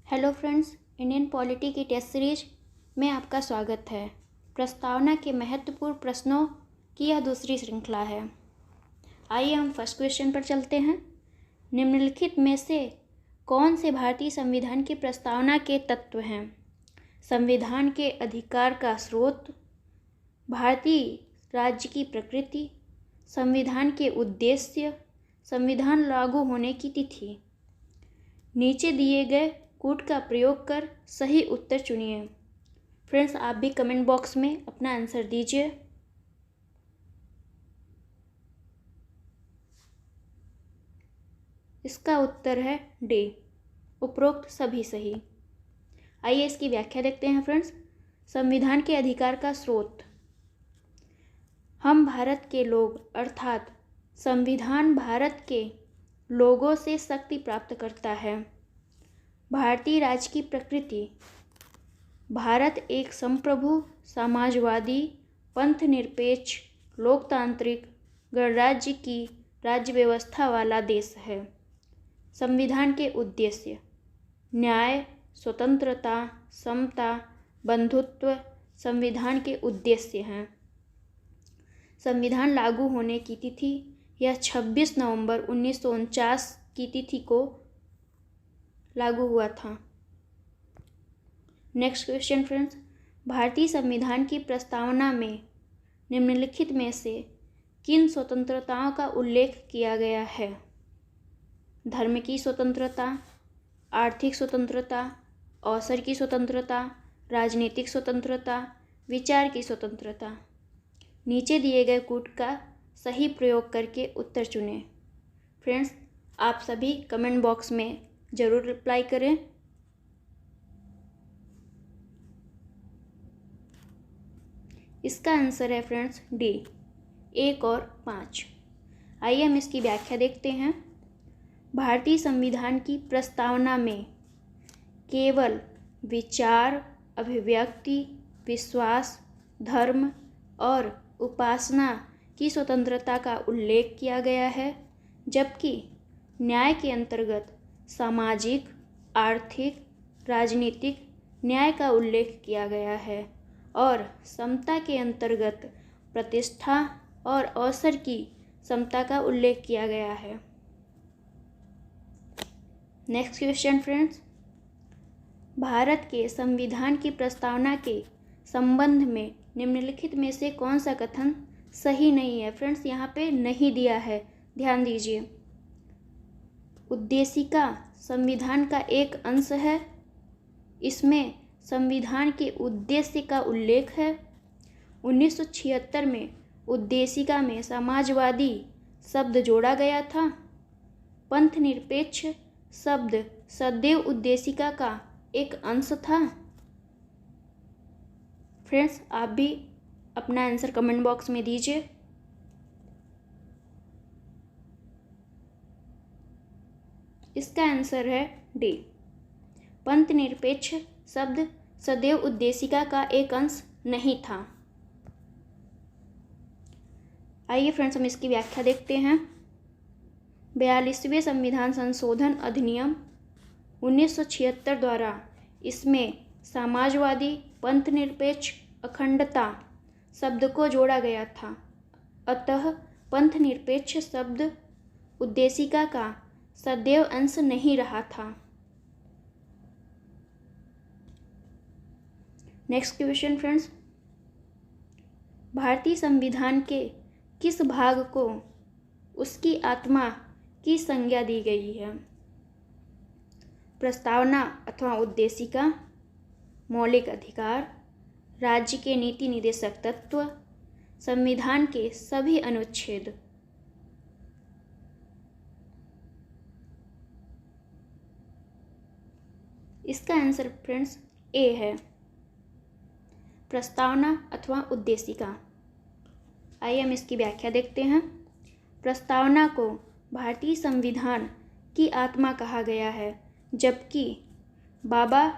Hello friends, Indian polity की test series में आपका स्वागत है। प्रस्तावना के महत्वपूर्ण प्रश्नों की यह दूसरी श्रृंखला है। आइए हम फर्स्ट क्वेश्चन पर चलते हैं। निम्नलिखित में से कौन से भारतीय संविधान की प्रस्तावना के तत्व हैं? संविधान के अधिकार का स्रोत, भारतीय राज्य की प्रकृति, संविधान के उद्देश्य, संविधान लागू होने की तिथि। नीचे दिए गए कूट का प्रयोग कर सही उत्तर चुनिए। फ्रेंड्स, आप भी कमेंट बॉक्स में अपना आंसर दीजिए। इसका उत्तर है डी, उपरोक्त सभी सही। आइए इसकी व्याख्या देखते हैं फ्रेंड्स। संविधान के अधिकार का स्रोत, हम भारत के लोग अर्थात संविधान भारत के लोगों से शक्ति प्राप्त करता है। भारतीय राज्य की प्रकृति, भारत एक संप्रभु, समाजवादी, पंथनिरपेक्ष, लोकतांत्रिक, गणराज्य की राज्य व्यवस्था वाला देश है। संविधान के उद्देश्य, न्याय, स्वतंत्रता, समता, बंधुत्व संविधान के उद्देश्य हैं। संविधान लागू होने की तिथि, यह 26 नवंबर 1949 की तिथि को लागू हुआ था। नेक्स्ट क्वेश्चन फ्रेंड्स, भारतीय संविधान की प्रस्तावना में निम्नलिखित में से किन स्वतंत्रताओं का उल्लेख किया गया है? धर्म की स्वतंत्रता, आर्थिक स्वतंत्रता, अवसर की स्वतंत्रता, राजनीतिक स्वतंत्रता, विचार की स्वतंत्रता। नीचे दिए गए कूट का सही प्रयोग करके उत्तर चुनें। फ्रेंड्स, आप सभी कमेंट बॉक्स में ज़रूर रिप्लाई करें। इसका आंसर है फ्रेंड्स डी, 1 और 5। आइए हम इसकी व्याख्या देखते हैं। भारतीय संविधान की प्रस्तावना में केवल विचार, अभिव्यक्ति, विश्वास, धर्म और उपासना की स्वतंत्रता का उल्लेख किया गया है, जबकि न्याय के अंतर्गत सामाजिक, आर्थिक, राजनीतिक न्याय का उल्लेख किया गया है और समता के अंतर्गत प्रतिष्ठा और अवसर की समता का उल्लेख किया गया है। नेक्स्ट क्वेश्चन फ्रेंड्स, भारत के संविधान की प्रस्तावना के संबंध में निम्नलिखित में से कौन सा कथन सही नहीं है? फ्रेंड्स, यहाँ पे नहीं दिया है, ध्यान दीजिए। उद्देशिका संविधान का एक अंश है, इसमें संविधान के उद्देश्य का उल्लेख है। 1976 में उद्देशिका में समाजवादी शब्द जोड़ा गया था। पंथनिरपेक्ष शब्द सदैव उद्देशिका का एक अंश था। फ्रेंड्स, आप भी अपना आंसर कमेंट बॉक्स में दीजिए। इसका आंसर है डी, पंथनिरपेक्ष शब्द सदैव उद्देशिका का एक अंश नहीं था। आइए फ्रेंड्स, हम इसकी व्याख्या देखते हैं। 42वें संविधान संशोधन अधिनियम 1976 द्वारा इसमें समाजवादी, पंथनिरपेक्ष, अखंडता शब्द को जोड़ा गया था। अतः पंथनिरपेक्ष शब्द उद्देशिका का सदैव अंश नहीं रहा था। नेक्स्ट क्वेश्चन फ्रेंड्स, भारतीय संविधान के किस भाग को उसकी आत्मा की संज्ञा दी गई है? प्रस्तावना अथवा उद्देशिका, मौलिक अधिकार, राज्य के नीति निदेशक तत्व, संविधान के सभी अनुच्छेद। इसका आंसर फ्रेंड्स ए है, प्रस्तावना अथवा उद्देशिका। आइए हम इसकी व्याख्या देखते हैं। प्रस्तावना को भारतीय संविधान की आत्मा कहा गया है, जबकि बाबा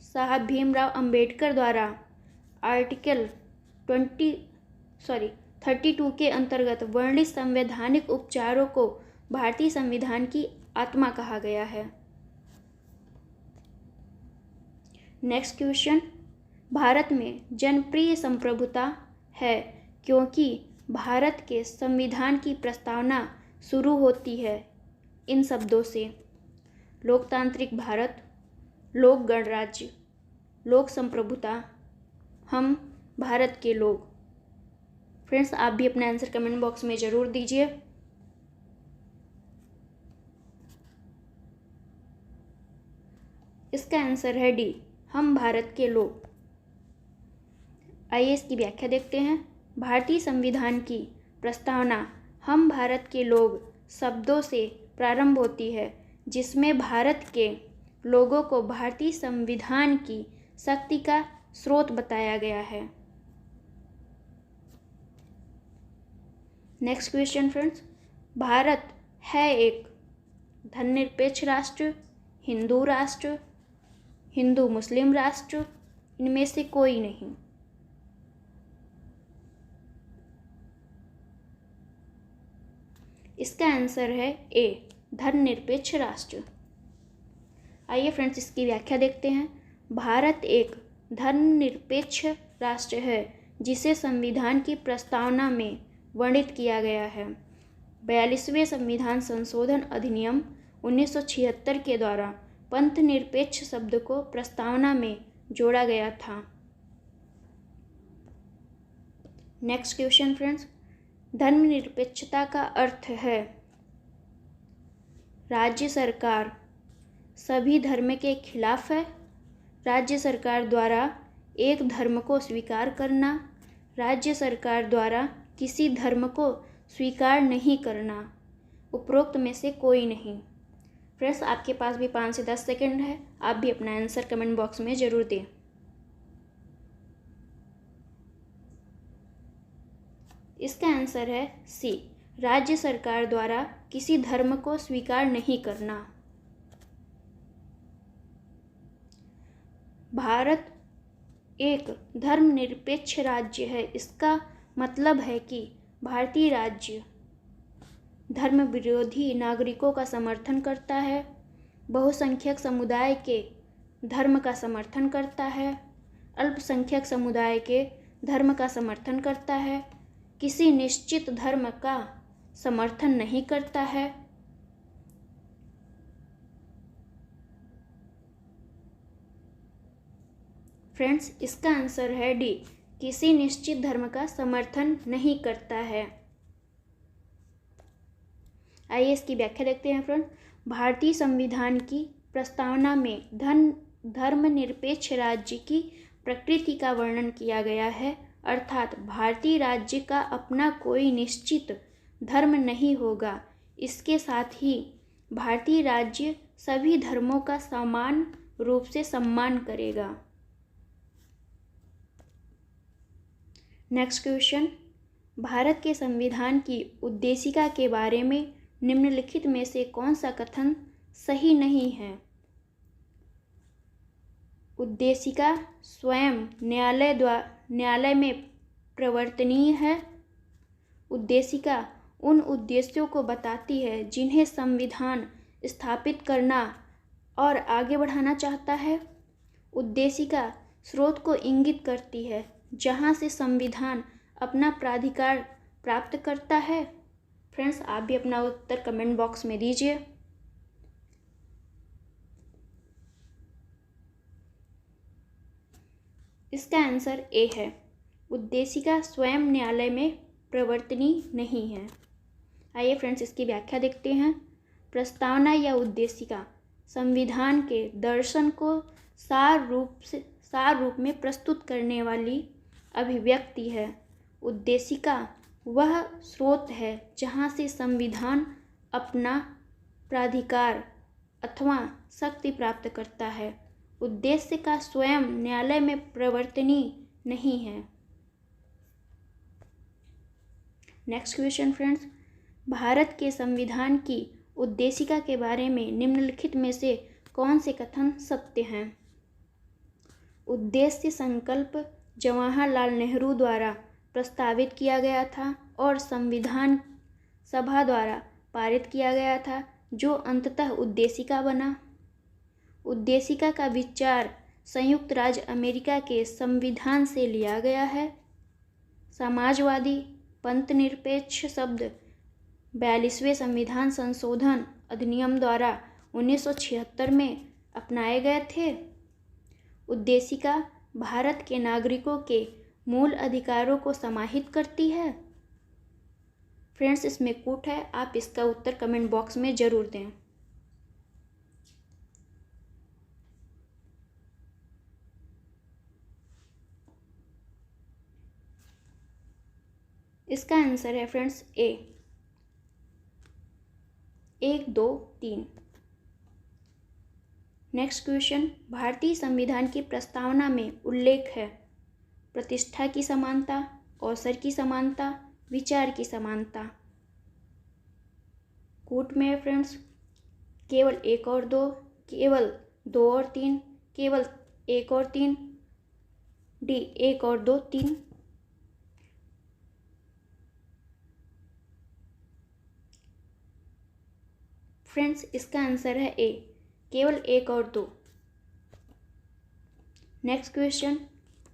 साहब भीमराव अंबेडकर द्वारा आर्टिकल 32 के अंतर्गत वर्णित संवैधानिक उपचारों को भारतीय संविधान की आत्मा कहा गया है। नेक्स्ट क्वेश्चन, भारत में जनप्रिय संप्रभुता है क्योंकि भारत के संविधान की प्रस्तावना शुरू होती है इन शब्दों से: लोकतांत्रिक भारत, लोक गणराज्य, लोक संप्रभुता, हम भारत के लोग। फ्रेंड्स, आप भी अपना आंसर कमेंट बॉक्स में ज़रूर दीजिए। इसका आंसर है डी, हम भारत के लोग। आइए इसकी व्याख्या देखते हैं। भारतीय संविधान की प्रस्तावना हम भारत के लोग शब्दों से प्रारंभ होती है, जिसमें भारत के लोगों को भारतीय संविधान की शक्ति का स्रोत बताया गया है। नेक्स्ट क्वेश्चन फ्रेंड्स, भारत है एक धर्मनिरपेक्ष राष्ट्र, हिंदू राष्ट्र, हिंदू मुस्लिम राष्ट्र, इनमें से कोई नहीं। इसका आंसर है ए, धर्मनिरपेक्ष राष्ट्र। आइए फ्रेंड्स इसकी व्याख्या देखते हैं। भारत एक धर्मनिरपेक्ष राष्ट्र है जिसे संविधान की प्रस्तावना में वर्णित किया गया है। 42वें संविधान संशोधन अधिनियम 1976 के द्वारा पंथ निरपेक्ष शब्द को प्रस्तावना में जोड़ा गया था। नेक्स्ट क्वेश्चन फ्रेंड्स, धर्मनिरपेक्षता का अर्थ है राज्य सरकार सभी धर्म के खिलाफ है, राज्य सरकार द्वारा एक धर्म को स्वीकार करना, राज्य सरकार द्वारा किसी धर्म को स्वीकार नहीं करना, उपरोक्त में से कोई नहीं। फ्रेंड्स, आपके पास भी 5 से 10 सेकंड है, आप भी अपना आंसर कमेंट बॉक्स में ज़रूर दें। इसका आंसर है सी, राज्य सरकार द्वारा किसी धर्म को स्वीकार नहीं करना। भारत एक धर्मनिरपेक्ष राज्य है। इसका मतलब है कि भारतीय राज्य धर्म विरोधी नागरिकों का समर्थन करता है, बहुसंख्यक समुदाय के धर्म का समर्थन करता है, अल्पसंख्यक समुदाय के धर्म का समर्थन करता है, किसी निश्चित धर्म का समर्थन नहीं करता है। फ्रेंड्स, इसका आंसर है डी, किसी निश्चित धर्म का समर्थन नहीं करता है। आइए इसकी व्याख्या देखते हैं फ्रेंड। भारतीय संविधान की प्रस्तावना में धर्मनिरपेक्ष राज्य की प्रकृति का वर्णन किया गया है, अर्थात भारतीय राज्य का अपना कोई निश्चित धर्म नहीं होगा। इसके साथ ही भारतीय राज्य सभी धर्मों का समान रूप से सम्मान करेगा। नेक्स्ट क्वेश्चन, भारत के संविधान की उद्देशिका के बारे में निम्नलिखित में से कौन सा कथन सही नहीं है? उद्देशिका स्वयं न्यायालय में प्रवर्तनीय है। उद्देशिका उन उद्देश्यों को बताती है जिन्हें संविधान स्थापित करना और आगे बढ़ाना चाहता है। उद्देशिका स्रोत को इंगित करती है जहाँ से संविधान अपना प्राधिकार प्राप्त करता है। फ्रेंड्स, आप भी अपना उत्तर कमेंट बॉक्स में दीजिए। इसका आंसर ए है, उद्देशिका स्वयं न्यायालय में प्रवर्तनीय नहीं है। आइए फ्रेंड्स इसकी व्याख्या देखते हैं। प्रस्तावना या उद्देशिका संविधान के दर्शन को सार रूप में प्रस्तुत करने वाली अभिव्यक्ति है। उद्देशिका वह स्रोत है जहाँ से संविधान अपना प्राधिकार अथवा शक्ति प्राप्त करता है। उद्देश्य का स्वयं न्यायालय में प्रवर्तनीय नहीं है। नेक्स्ट क्वेश्चन फ्रेंड्स, भारत के संविधान की उद्देशिका के बारे में निम्नलिखित में से कौन से कथन सत्य हैं? उद्देश्य संकल्प जवाहरलाल नेहरू द्वारा प्रस्तावित किया गया था और संविधान सभा द्वारा पारित किया गया था, जो अंततः उद्देशिका बना। उद्देशिका का विचार संयुक्त राज्य अमेरिका के संविधान से लिया गया है? समाजवादी, पंथनिरपेक्ष शब्द 42वें संविधान संशोधन अधिनियम द्वारा 1976 में अपनाए गए थे। उद्देशिका भारत के नागरिकों के मूल अधिकारों को समाहित करती है। फ्रेंड्स, इसमें कूट है, आप इसका उत्तर कमेंट बॉक्स में ज़रूर दें। इसका आंसर है फ्रेंड्स ए। 1, 2, 3। नेक्स्ट क्वेश्चन, भारतीय संविधान की प्रस्तावना में उल्लेख है प्रतिष्ठा की समानता, अवसर की समानता, विचार की समानता। कूट में है फ्रेंड्स केवल 1 और 2, केवल 2 और 3, केवल 1 और 3, डी 1 और 2, 3। फ्रेंड्स, इसका आंसर है ए, केवल 1 और 2। नेक्स्ट क्वेश्चन,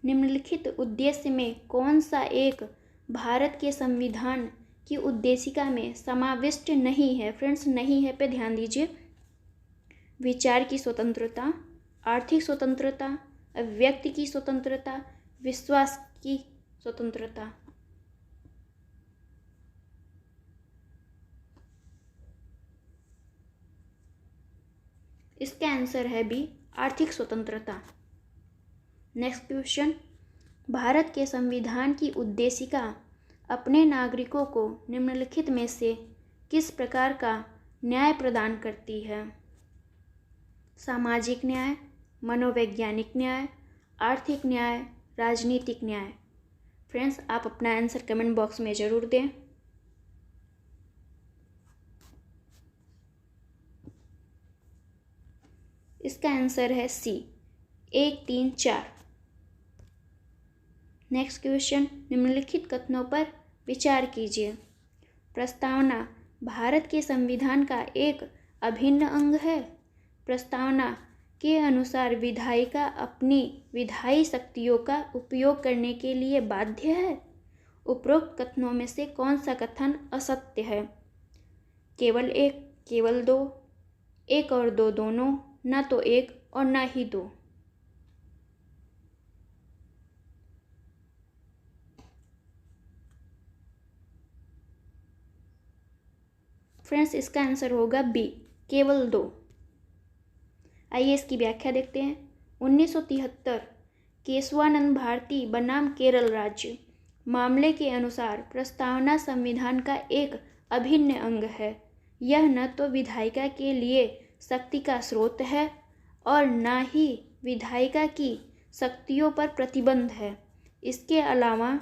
निम्नलिखित उद्देश्य में कौन सा एक भारत के संविधान की उद्देशिका में समाविष्ट नहीं है? फ्रेंड्स, नहीं है पे ध्यान दीजिए। विचार की स्वतंत्रता, आर्थिक स्वतंत्रता, अभिव्यक्ति की स्वतंत्रता, विश्वास की स्वतंत्रता। इसका आंसर है बी, आर्थिक स्वतंत्रता। नेक्स्ट क्वेश्चन, भारत के संविधान की उद्देशिका अपने नागरिकों को निम्नलिखित में से किस प्रकार का न्याय प्रदान करती है? सामाजिक न्याय, मनोवैज्ञानिक न्याय, आर्थिक न्याय, राजनीतिक न्याय। फ्रेंड्स, आप अपना आंसर कमेंट बॉक्स में ज़रूर दें। इसका आंसर है सी, 1, 3, 4। नेक्स्ट क्वेश्चन, निम्नलिखित कथनों पर विचार कीजिए। प्रस्तावना भारत के संविधान का एक अभिन्न अंग है। प्रस्तावना के अनुसार विधायिका अपनी विधायी शक्तियों का उपयोग करने के लिए बाध्य है। उपरोक्त कथनों में से कौन सा कथन असत्य है? केवल 1, केवल 2, 1 और 2 दोनों, ना तो 1 और ना ही 2। फ्रेंड्स, इसका आंसर होगा बी, केवल 2। आइए इसकी व्याख्या देखते हैं। 1973 केशवानंद भारती बनाम केरल राज्य मामले के अनुसार प्रस्तावना संविधान का एक अभिन्न अंग है। यह न तो विधायिका के लिए शक्ति का स्रोत है और न ही विधायिका की शक्तियों पर प्रतिबंध है। इसके अलावा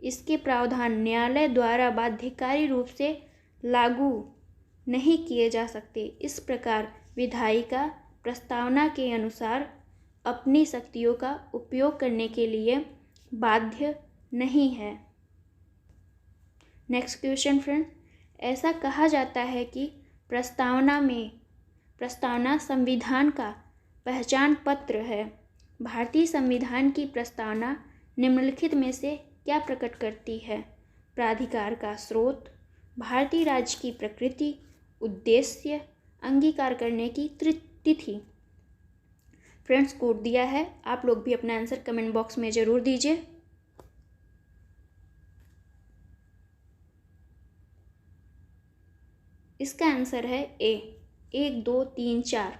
इसके प्रावधान न्यायालय द्वारा बाध्यकारी रूप से लागू नहीं किए जा सकते। इस प्रकार विधायिका प्रस्तावना के अनुसार अपनी शक्तियों का उपयोग करने के लिए बाध्य नहीं है। नेक्स्ट क्वेश्चन फ्रेंड, ऐसा कहा जाता है कि प्रस्तावना संविधान का पहचान पत्र है। भारतीय संविधान की प्रस्तावना निम्नलिखित में से क्या प्रकट करती है? प्राधिकार का स्रोत, भारतीय राज्य की प्रकृति, उद्देश्य, अंगीकार करने की तिथि। फ्रेंड्स, कोड दिया है, आप लोग भी अपना आंसर कमेंट बॉक्स में ज़रूर दीजिए। इसका आंसर है ए, 1, 2, 3, 4।